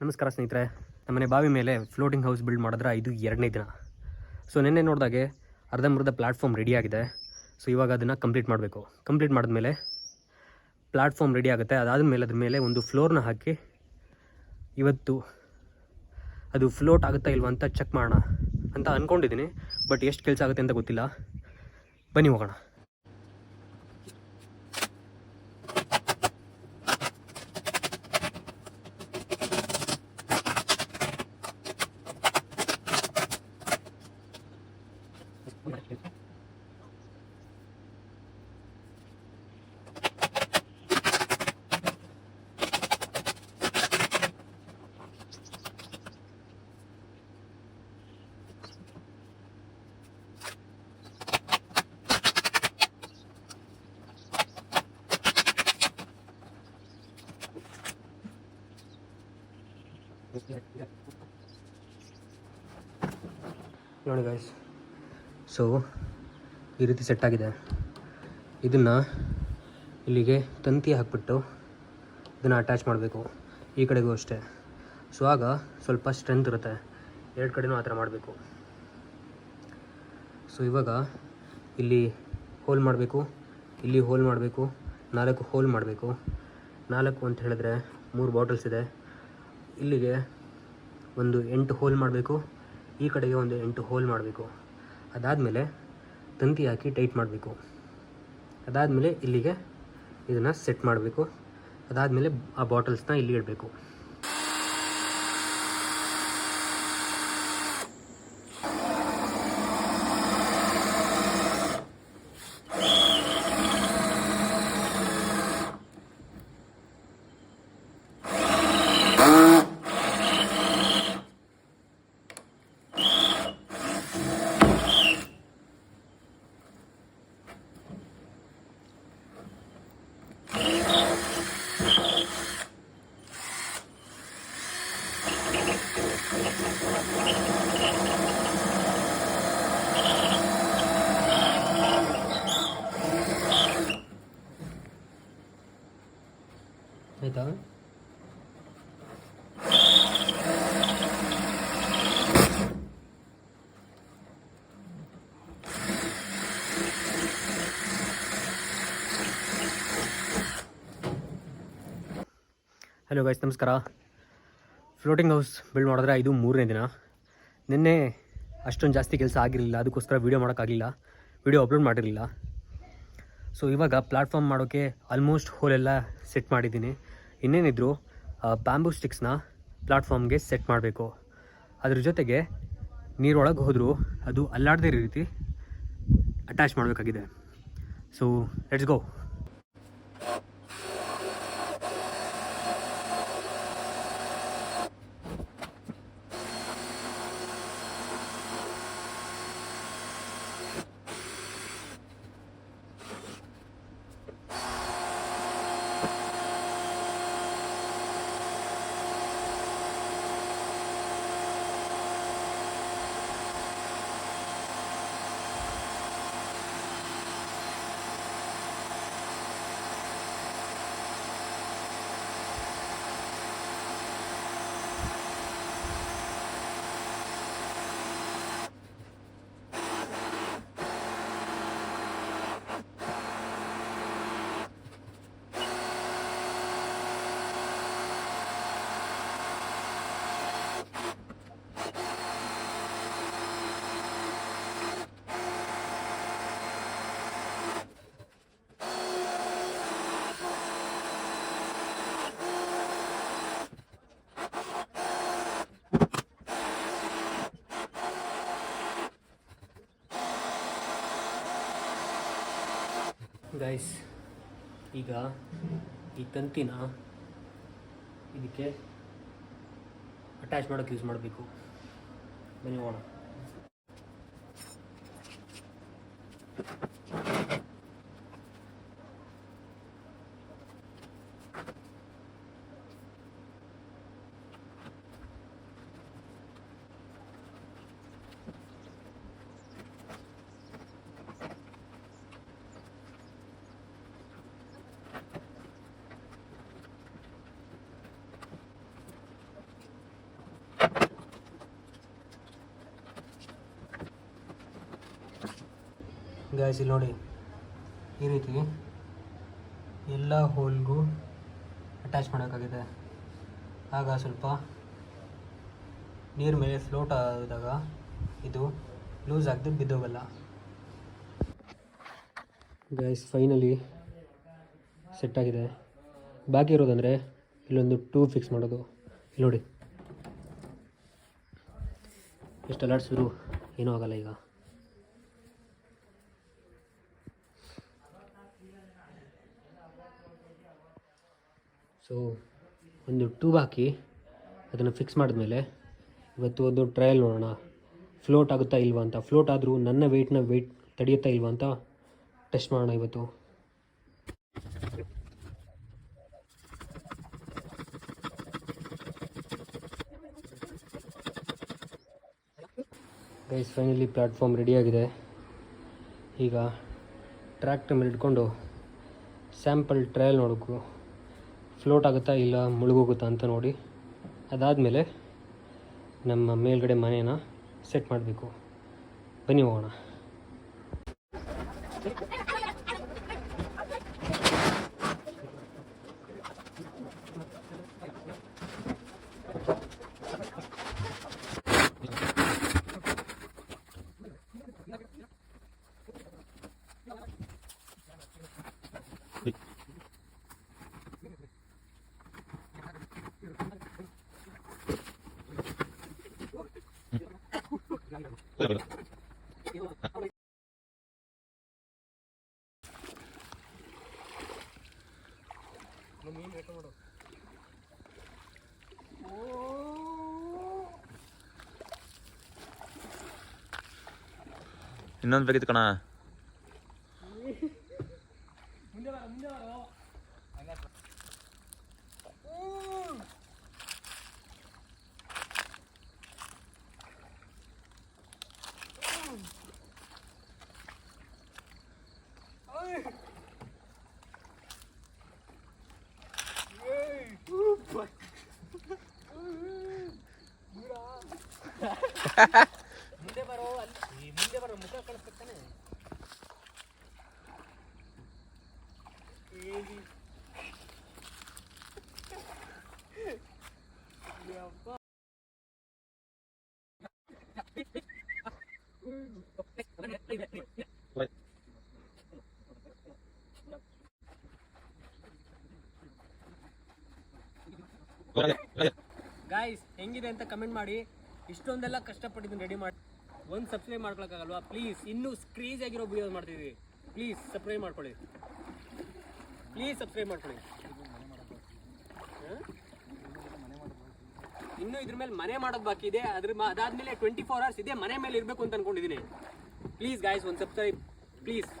ನಮಸ್ಕಾರ ಸ್ನೇಹಿತರೆ. ನಮ್ಮನೆ ಬಾವಿ ಮೇಲೆ ಫ್ಲೋಟಿಂಗ್ ಹೌಸ್ ಬಿಲ್ಡ್ ಮಾಡಿದ್ರೆ ಇದು 2ನೇ ದಿನ. ಸೊ ನಿನ್ನೆ ನೋಡಿದಾಗೆ ಅರ್ಧಂಬರ್ಧ ಪ್ಲ್ಯಾಟ್ಫಾರ್ಮ್ ರೆಡಿಯಾಗಿದೆ. ಸೊ ಇವಾಗ ಅದನ್ನು ಕಂಪ್ಲೀಟ್ ಮಾಡಬೇಕು. ಕಂಪ್ಲೀಟ್ ಮಾಡಿದ್ಮೇಲೆ ಪ್ಲ್ಯಾಟ್ಫಾರ್ಮ್ ರೆಡಿ ಆಗುತ್ತೆ. ಅದಾದಮೇಲೆ ಅದ್ರ ಮೇಲೆ ಒಂದು ಫ್ಲೋರ್ನ ಹಾಕಿ ಇವತ್ತು ಅದು ಫ್ಲೋಟ್ ಆಗುತ್ತಾ ಇಲ್ವಾ ಅಂತ ಚೆಕ್ ಮಾಡೋಣ ಅಂತ ಅಂದ್ಕೊಂಡಿದ್ದೀನಿ. ಬಟ್ ಎಷ್ಟು ಕೆಲಸ ಆಗುತ್ತೆ ಅಂತ ಗೊತ್ತಿಲ್ಲ. ಬನ್ನಿ ಹೋಗೋಣ. ನೋಡಿ ಗೈಸ್, ಸೊ ಈ ರೀತಿ ಸೆಟ್ ಆಗಿದೆ. ಇದನ್ನು ಇಲ್ಲಿಗೆ ತಂತಿ ಹಾಕ್ಬಿಟ್ಟು ಇದನ್ನು ಅಟ್ಯಾಚ್ ಮಾಡಬೇಕು. ಈ ಕಡೆಗೂ ಅಷ್ಟೇ. ಸೊ ಆಗ ಸ್ವಲ್ಪ ಸ್ಟ್ರೆಂತ್ ಇರುತ್ತೆ. 2 ಕಡೆನೂ ಆ ಥರ ಮಾಡಬೇಕು. ಸೊ ಇವಾಗ ಇಲ್ಲಿ ಹೋಲ್ ಮಾಡಬೇಕು, ಇಲ್ಲಿ ಹೋಲ್ ಮಾಡಬೇಕು, 4 ಹೋಲ್ ಮಾಡಬೇಕು. 4 ಅಂತ ಹೇಳಿದ್ರೆ 3 ಬಾಟಲ್ಸ್ ಇದೆ. ಇಲ್ಲಿಗೆ ಒಂದು 8 ಹೋಲ್ ಮಾಡಬೇಕು, ಈ ಕಡೆಗೆ ಒಂದು 8 ಹೋಲ್ ಮಾಡಬೇಕು. ಅದಾದಮೇಲೆ ತಂತಿ ಹಾಕಿ ಟೈಟ್ ಮಾಡಬೇಕು. ಅದಾದಮೇಲೆ ಇಲ್ಲಿಗೆ ಇದನ್ನು ಸೆಟ್ ಮಾಡಬೇಕು. ಅದಾದಮೇಲೆ ಆ ಬಾಟಲ್ಸ್ನ ಇಲ್ಲಿ ಇಡಬೇಕು. ಆಯಿತಾ? ಹಲೋ ಗೈಸ್, ನಮಸ್ಕಾರ. ಫ್ಲೋಟಿಂಗ್ ಹೌಸ್ ಬಿಲ್ಡ್ ಮಾಡಿದ್ರೆ ಇದು 3ನೇ ದಿನ. ನಿನ್ನೆ ಅಷ್ಟೊಂದು ಜಾಸ್ತಿ ಕೆಲಸ ಆಗಿರಲಿಲ್ಲ, ಅದಕ್ಕೋಸ್ಕರ ವೀಡಿಯೋ ಮಾಡೋಕ್ಕಾಗಲಿಲ್ಲ, ವೀಡಿಯೋ ಅಪ್ಲೋಡ್ ಮಾಡಿರಲಿಲ್ಲ. ಸೊ ಇವಾಗ ಪ್ಲ್ಯಾಟ್ಫಾರ್ಮ್ ಮಾಡೋಕ್ಕೆ ಆಲ್ಮೋಸ್ಟ್ ಹೋಲೆಲ್ಲ ಸೆಟ್ ಮಾಡಿದ್ದೀನಿ. ಇನ್ನೇನಿದ್ರು ಬ್ಯಾಂಬೂ ಸ್ಟಿಕ್ಸ್ನ ಪ್ಲ್ಯಾಟ್ಫಾರ್ಮ್ಗೆ ಸೆಟ್ ಮಾಡಬೇಕು. ಅದ್ರ ಜೊತೆಗೆ ನೀರೊಳಗೆ ಹೋದರೂ ಅದು ಅಲ್ಲಾಡದೇ ರೀತಿ ಅಟ್ಯಾಚ್ ಮಾಡಬೇಕಾಗಿದೆ. So let's go. ಗೈಸ್, ಈಗ ಈ ತಂತಿನ ಇದಕ್ಕೆ ಅಟ್ಯಾಚ್ ಮಾಡೋಕ್ಕೆ ಯೂಸ್ ಮಾಡಬೇಕು. ಬನ್ನಿ ಹೋಗೋಣ. ಗ್ಯಾಸ್ ಇಲ್ಲಿ ನೋಡಿ, ಈ ರೀತಿ ಎಲ್ಲ ಹೋಲ್ಗೂ ಅಟ್ಯಾಚ್ ಮಾಡೋಕ್ಕಾಗಿದೆ. ಆಗ ಸ್ವಲ್ಪ ನೀರು ಮೇಲೆ ಫ್ಲೋಟ್ ಆದಾಗ ಇದು ಲೂಸ್ ಆಗದೆ ಬಿದ್ದೋಗಲ್ಲ. ಗ್ಯಾಸ್ ಫೈನಲಿ ಸೆಟ್ ಆಗಿದೆ. ಬಾಕಿ ಇರೋದಂದರೆ ಇಲ್ಲೊಂದು ಟ್ಯೂಬ್ ಫಿಕ್ಸ್ ಮಾಡೋದು. ಇಲ್ಲಿ ನೋಡಿ ಎಷ್ಟು ಅಲಾಡ್ಸಿದ್ರು ಏನೂ ಆಗಲ್ಲ. ಈಗ ಸೊ ಒಂದು ಟ್ಯೂಬ್ ಹಾಕಿ ಅದನ್ನು ಫಿಕ್ಸ್ ಮಾಡಿದ್ಮೇಲೆ ಇವತ್ತು ಒಂದು ಟ್ರಯಲ್ ನೋಡೋಣ, ಫ್ಲೋಟ್ ಆಗುತ್ತಾ ಇಲ್ವಾ ಅಂತ. ಫ್ಲೋಟ್ ಆದರೂ ನನ್ನ ವೆಯ್ಟ್ ತಡೆಯುತ್ತಾ ಇಲ್ವಾ ಅಂತ ಟೆಸ್ಟ್ ಮಾಡೋಣ ಇವತ್ತು. ಗೈಸ್ ಫೈನಲಿ ಪ್ಲ್ಯಾಟ್ಫಾರ್ಮ್ ರೆಡಿಯಾಗಿದೆ. ಈಗ ಟ್ರ್ಯಾಕ್ಟರ್ ಮೇಲೆ ಇಟ್ಕೊಂಡು ಸ್ಯಾಂಪಲ್ ಟ್ರಯಲ್ ನೋಡೋಕು, ಫ್ಲೋಟ್ ಆಗುತ್ತಾ ಇಲ್ಲ ಮುಳುಗೋಗುತ್ತಾ ಅಂತ ನೋಡಿ. ಅದಾದಮೇಲೆ ನಮ್ಮ ಮೇಲ್ಗಡೆ ಮನೇನ ಸೆಟ್ ಮಾಡಬೇಕು. ಬನ್ನಿ ಹೋಗೋಣ. ಇನ್ನೊಂದು ಬೇಕಿತ್ತು ಕಣ. ಮುಂದೆ ಬರೋ ಮುಖ ಕಳಿಸ್ತಾನೆ. ಗಾಯ್ಸ್ ಹೆಂಗಿದೆ ಅಂತ ಕಮೆಂಟ್ ಮಾಡಿ. ಇಷ್ಟೊಂದೆಲ್ಲ ಕಷ್ಟಪಟ್ಟಿದ್ದೀನಿ ರೆಡಿ ಮಾಡಿ. ಒಂದು ಸಬ್ಸ್ಕ್ರೈಬ್ ಮಾಡ್ಕೊಳಕ್ಕಾಗಲ್ವಾ ಪ್ಲೀಸ್? ಇನ್ನೂ ಕ್ರೇಜ್ ಆಗಿರೋ ವಿಡಿಯೋಸ್ ಮಾಡ್ತಿದ್ದೀವಿ. ಪ್ಲೀಸ್ ಸಬ್ಸ್ಕ್ರೈಬ್ ಮಾಡ್ಕೊಳ್ಳಿ, ಪ್ಲೀಸ್ ಸಬ್ಸ್ಕ್ರೈಬ್ ಮಾಡ್ಕೊಳ್ಳಿ. ಇನ್ನೂ ಇದ್ರ ಮೇಲೆ ಮನೆ ಮಾಡೋದು ಬಾಕಿ ಇದೆ. ಅದಾದ್ಮೇಲೆ 24 hours ಇದೆ ಮನೆ ಮೇಲೆ ಇರಬೇಕು ಅಂತ ಅನ್ಕೊಂಡಿದ್ದೀನಿ. ಪ್ಲೀಸ್ ಗಾಯ್ಸ್ ಒಂದು ಸಬ್ಸ್ಕ್ರೈಬ್ ಪ್ಲೀಸ್.